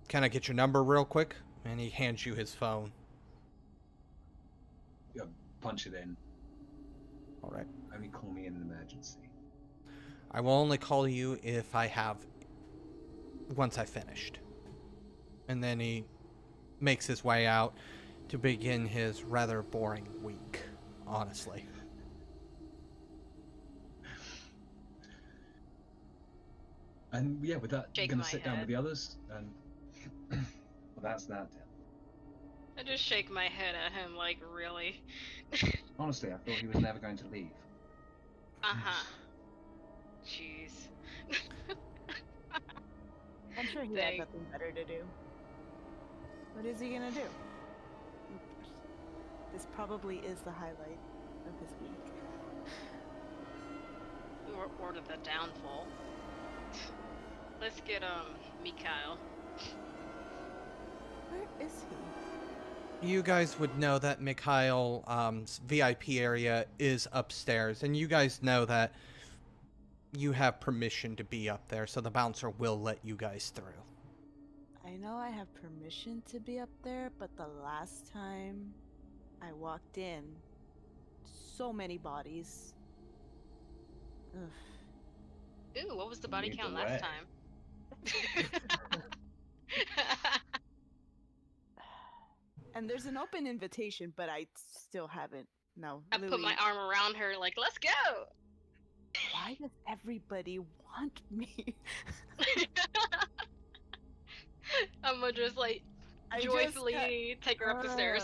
can I get your number real quick? And he hands you his phone. Punch it in. Alright. Only call me in an emergency. I will only call you if I have, once I finished. And then he makes his way out to begin his rather boring week, honestly. And yeah, with that, I'm Shake gonna my sit down head. with the others, and well, that's that. I just shake my head at him, like, really? Honestly, I thought he was never going to leave. Uh-huh. Jeez. I'm sure he had nothing better to do. What is he gonna do? This probably is the highlight of his week. Or the downfall. Let's get, Mikhail. Where is he? You guys would know that Mikhail's VIP area is upstairs, and you guys know that you have permission to be up there, so the bouncer will let you guys through. I know I have permission to be up there, but the last time I walked in, so many bodies. Ugh. Ooh, what was the body Lead count the last way. time? And there's an open invitation, but I still haven't. No, I put my arm around her, like, let's go! Why does everybody want me? I'm gonna just, like, joyfully take her up the stairs.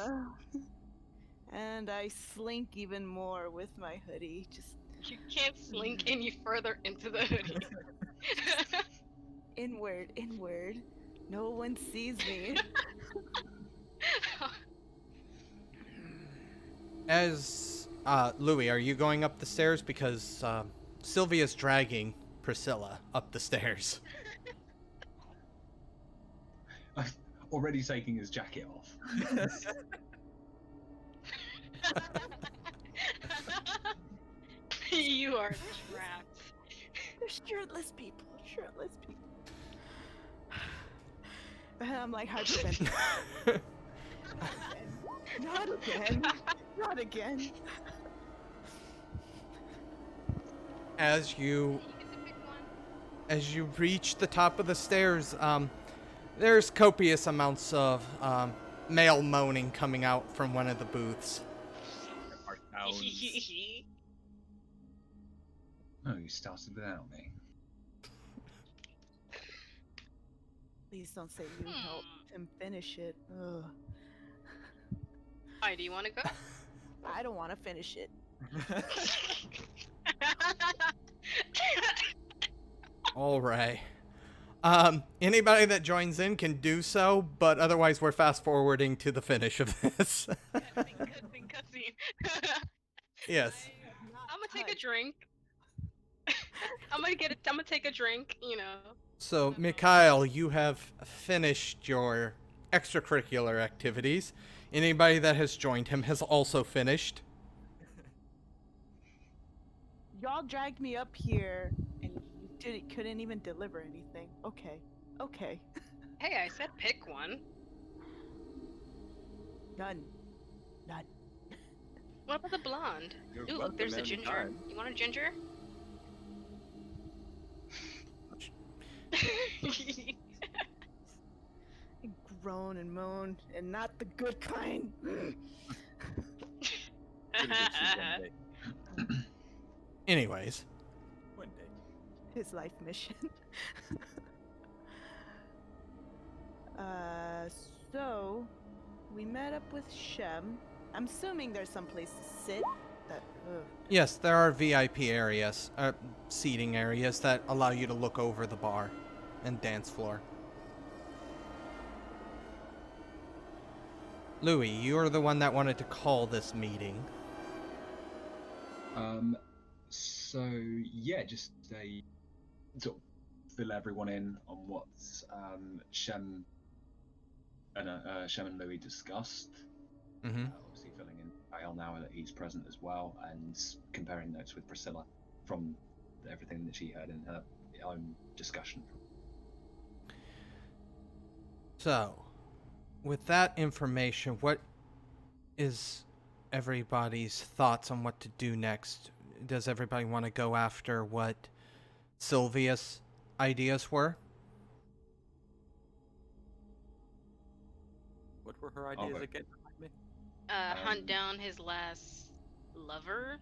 And I slink even more with my hoodie. Just You can't slink any further into the hoodie. inward, inward. No one sees me. As, Louis, are you going up the stairs? Because, Sylvia's dragging Priscila up the stairs. Already taking his jacket off. You are trapped. There's shirtless people. Shirtless people. And I'm like, hyperventilating. Not again. Not again. As you reach the top of the stairs, there's copious amounts of male moaning coming out from one of the booths. Our towns. Oh, you started without me. Please don't say you helped him finish it. Ugh. Alright, do you want to go? I don't want to finish it. All right. Anybody that joins in can do so, but otherwise we're fast forwarding to the finish of this. Cutscene. Yes. I'm gonna take a drink. I'm gonna take a drink, you know. So, Mikhail, you have finished your extracurricular activities. Anybody that has joined him has also finished. Y'all dragged me up here and you couldn't even deliver anything. Okay. Okay. Hey, I said pick one. None. None. What about the blonde? You're Ooh, look, welcome there's a ginger. anytime. You want a ginger? I groan and moan, and not the good kind. Gonna get you one day. Anyways, One day. His life mission. So we met up with Shem. I'm assuming there's some place to sit. That. yes, there are VIP areas, seating areas that allow you to look over the bar and dance floor. Louis, you're the one that wanted to call this meeting. So yeah, just sort of fill everyone in on what Shem and Louis discussed. Mm-hmm. Obviously filling in Mikhail now that he's present as well, and comparing notes with Priscila from everything that she heard in her own discussion. So, with that information, what is everybody's thoughts on what to do next? Does everybody want to go after what Sylvia's ideas were. What were her ideas Okay. again? Remind me? Hunt down his last lover.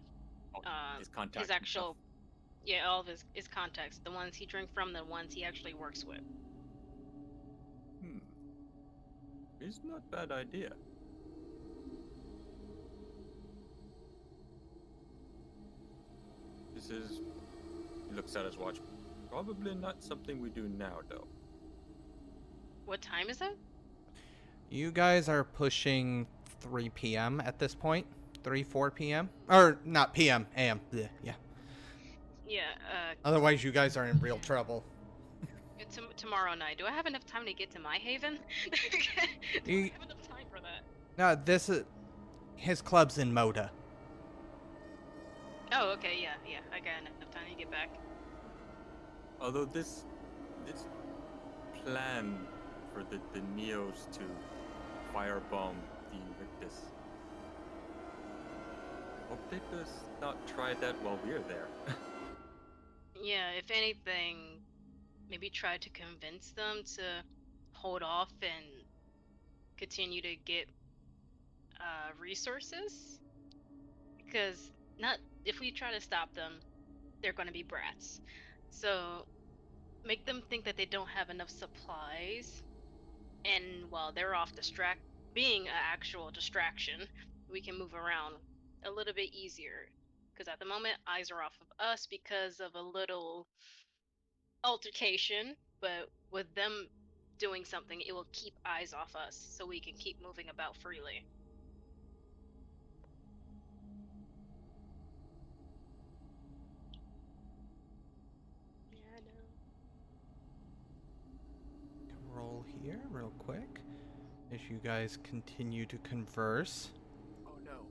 Oh, his contacts His and actual, stuff. yeah, all of his contacts, the ones he drank from, the ones he actually works with. It's not a bad idea. This is. He looks at his watch. Probably not something we do now, though. What time is it? You guys are pushing 3 p.m. at this point. 4 p.m. Or not p.m. a.m. Bleh, yeah. Yeah, Otherwise, you guys are in real trouble. tomorrow night. Do I have enough time to get to my haven? Do You- I have enough time for that? No, this is his club's in Moda. Oh, okay, yeah, I got enough time to get back. Although this plan for the Neos to firebomb the Invictus. Hope they does not try that while we're there. Yeah, if anything, maybe try to convince them to hold off and continue to get resources. Because if we try to stop them, they're going to be brats. So make them think that they don't have enough supplies, and while they're off being an actual distraction, we can move around a little bit easier. Because at the moment, eyes are off of us because of a little altercation, but with them doing something, it will keep eyes off us so we can keep moving about freely. Yeah, I know. Roll here real quick as you guys continue to converse. Oh no.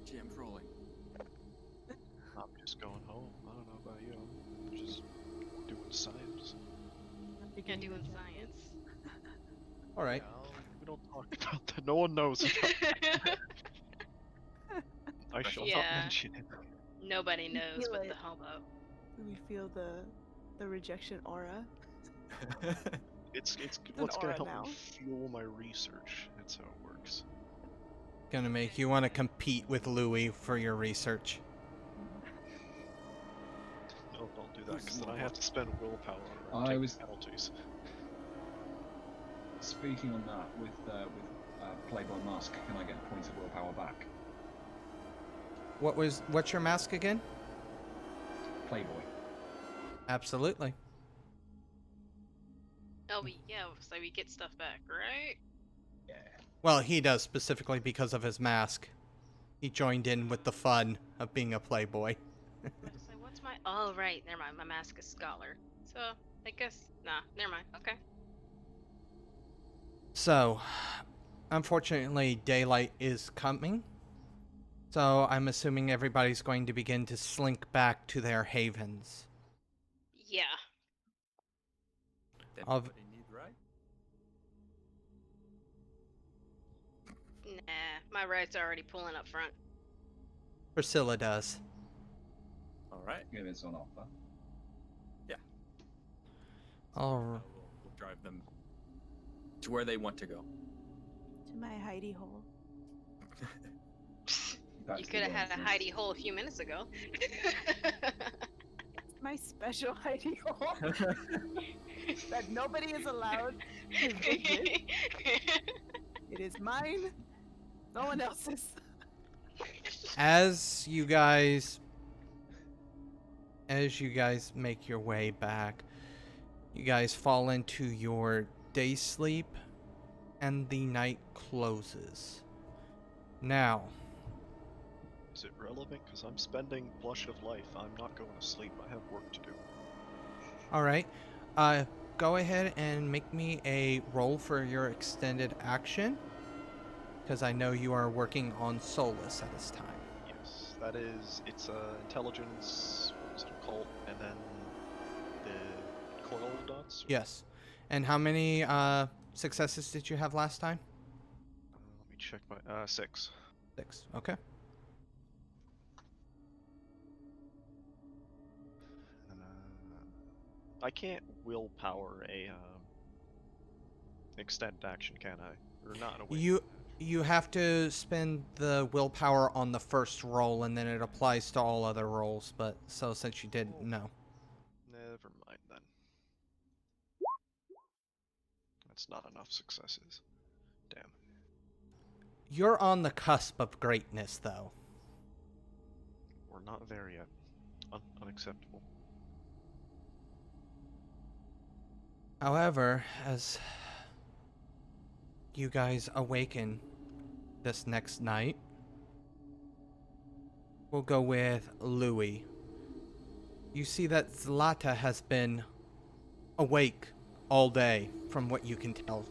GM's rolling. I'm just going home. I don't know about you. I'm just doing science. Yeah, doing science. All right. Yeah, we don't talk about that. No one knows about that. I shall not Yeah. mention it. Nobody knows feel but it. the hobo. We feel the rejection aura. It's an what's gonna aura help now. me fuel my research. That's how it works. Gonna make you want to compete with Louis for your research. No, don't do that, Who's because then more I have to spend willpower or I take was- penalties. Speaking on that, with Playboy Mask, can I get a point of willpower back? What's your mask again? Playboy. Absolutely. Oh, yeah, so we get stuff back, right? Yeah. Well, he does specifically because of his mask. He joined in with the fun of being a playboy. So what's my... Oh, right, never mind. My mask is Scholar. So, I guess... Nah, never mind. Okay. So, unfortunately, daylight is coming. So, I'm assuming everybody's going to begin to slink back to their havens. Yeah. Of- Everybody need right? Nah, my ride's already pulling up front. Priscila does. All right. Give it on offer. All We'll drive them to where they want to go. To my hidey hole. Back You to could have the had a world. hidey hole a few minutes ago. My special hidey hole that nobody is allowed to visit. It is mine. No one else's. As you guys make your way back, you guys fall into your day sleep and the night closes. Now, Is it relevant? Because I'm spending Blush of Life. I'm not going to sleep. I have work to do. all right. Go ahead and make me a roll for your extended action, because I know you are working on Solus at this time. Yes, that is. It's intelligence. What was it called? And then the coil dots. Yes. And how many successes did you have last time? Let me check my 6. 6. Okay. I can't willpower a extended action, can I? Or not a You have to spend the willpower on the first roll, and then it applies to all other rolls. But so since you did, no. Never mind then. That's not enough successes. Damn. You're on the cusp of greatness, though. We're not there yet. Unacceptable. However, as you guys awaken this next night, we'll go with Louis. You see that Zlata has been awake all day, from what you can tell.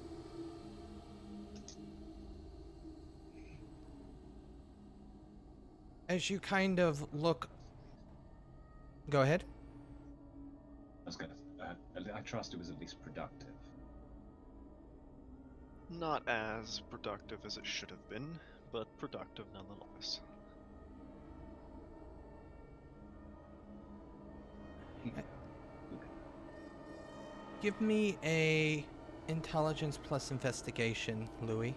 As you kind of look... Go ahead. I was going to. I trust it was at least productive. Not as productive as it should have been, but productive nonetheless. Give me a intelligence plus investigation, Louis.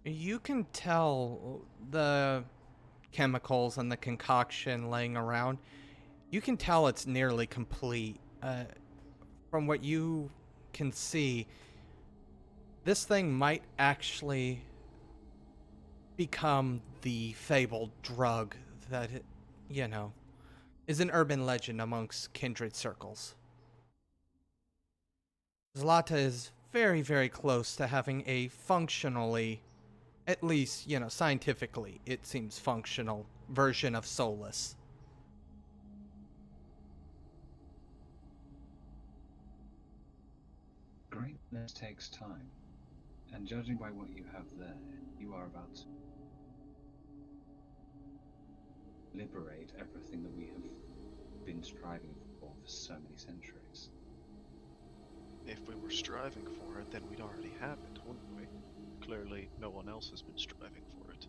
You can tell the chemicals and the concoction laying around. You can tell it's nearly complete. From what you can see, this thing might actually become the fabled drug that, is an urban legend amongst kindred circles. Zlata is very, very close to having a functionally, at least, scientifically, it seems functional version of Solus. Greatness takes time, and judging by what you have there, you are about to liberate everything that we have been striving for so many centuries. If we were striving for it, then we'd already have it, wouldn't we? Clearly, no one else has been striving for it.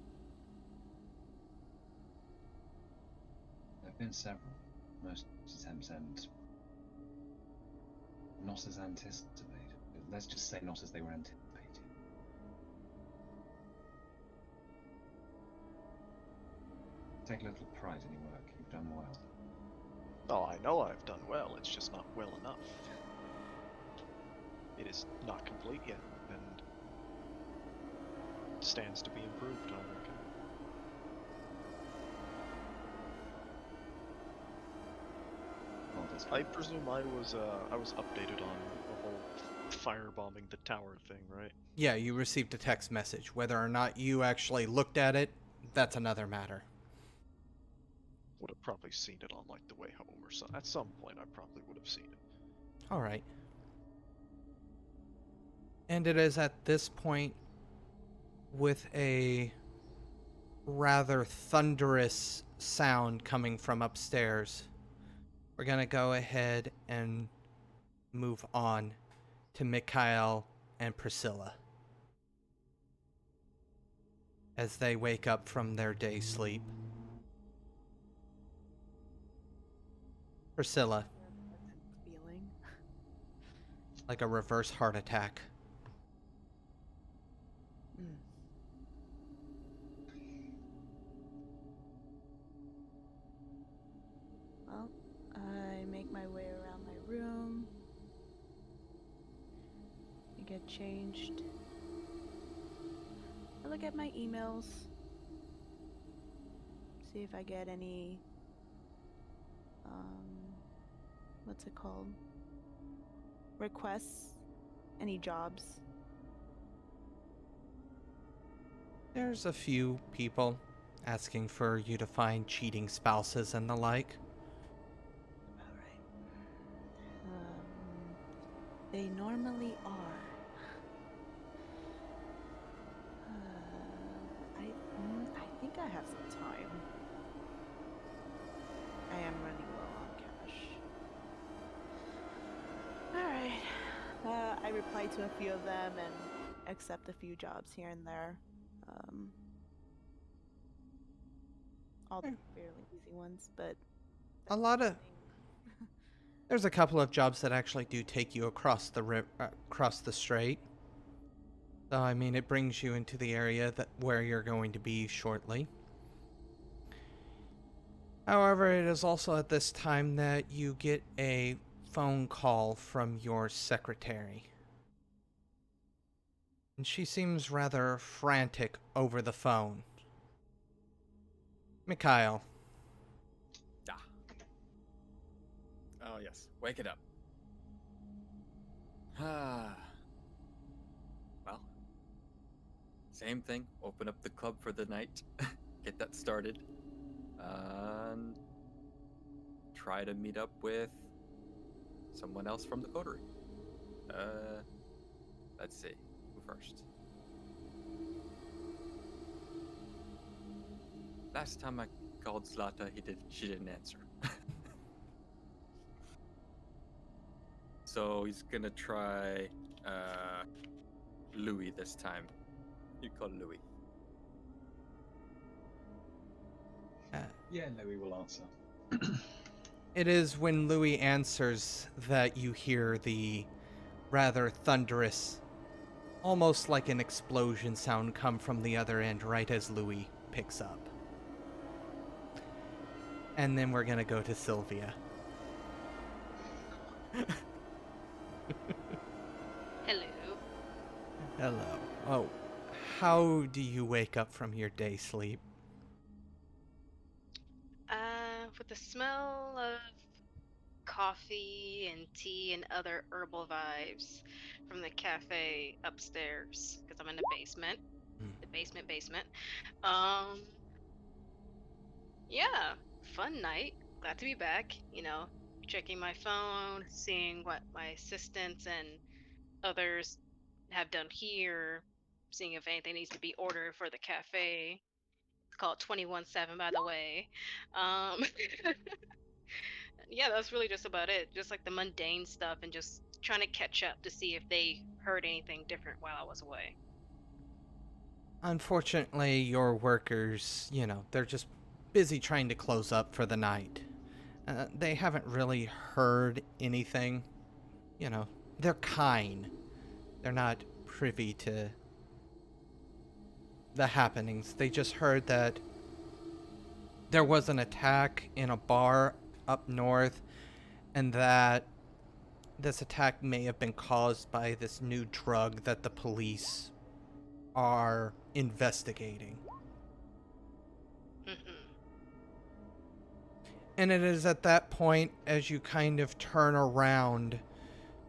There have been several. Most attempts end not as anticipated. Let's just say not as they were anticipated. Take a little pride in your work. You've done well. Oh, I know I've done well, it's just not well enough. It is not complete yet, and stands to be improved, I reckon. I presume I was updated on the whole firebombing the tower thing, right? Yeah, you received a text message. Whether or not you actually looked at it, that's another matter. Would have probably seen it on like the way home or something. At some point I probably would have seen it. Alright. And it is at this point, with a rather thunderous sound coming from upstairs, we're going to go ahead and move on to Mikhail and Priscila as they wake up from their day sleep. Priscila. Feeling. Like a reverse heart attack. Well, I make my way around my room. I get changed. I look at my emails. See if I get any, what's it called? Requests? Any jobs? There's a few people asking for you to find cheating spouses and the like. Alright. They normally are. I think I have some time. I am running low on cash. I reply to a few of them and accept a few jobs here and there. All the fairly easy ones, but A lot of there's a couple of jobs that actually do take you across the across the strait. So I mean, it brings you into the area that where you're going to be shortly. However, it is also at this time that you get a phone call from your secretary. And she seems rather frantic over the phone. Mikhail. Ah. Oh, yes. Wake it up. Ah. Well, same thing. Open up the club for the night. Get that started. And try to meet up with someone else from the coterie. Let's see. Who first? Last time I called Zlata, she didn't answer. So he's gonna try Louis this time. You call Louis. Yeah, Louis will answer. It is when Louis answers that you hear the rather thunderous, almost like an explosion sound come from the other end right as Louis picks up. And then we're gonna go to Sylvia. Hello. Hello. Oh, how do you wake up from your day sleep? With the smell of coffee and tea and other herbal vibes from the cafe upstairs, because I'm in the basement. The basement. Um, yeah, fun night. Glad to be back. Checking my phone, seeing what my assistants and others have done here, seeing if anything needs to be ordered for the cafe. It's called 21/7, by the way. Um, yeah, that's really just about it. Just like the mundane stuff and just trying to catch up to see if they heard anything different while I was away. Unfortunately, your workers, they're just busy trying to close up for the night. They haven't really heard anything. They're kind. They're not privy to the happenings. They just heard that there was an attack in a bar up north, and that this attack may have been caused by this new drug that the police are investigating. And it is at that point, as you kind of turn around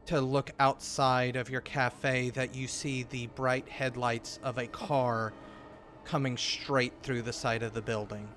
to look outside of your cafe, that you see the bright headlights of a car coming straight through the side of the building.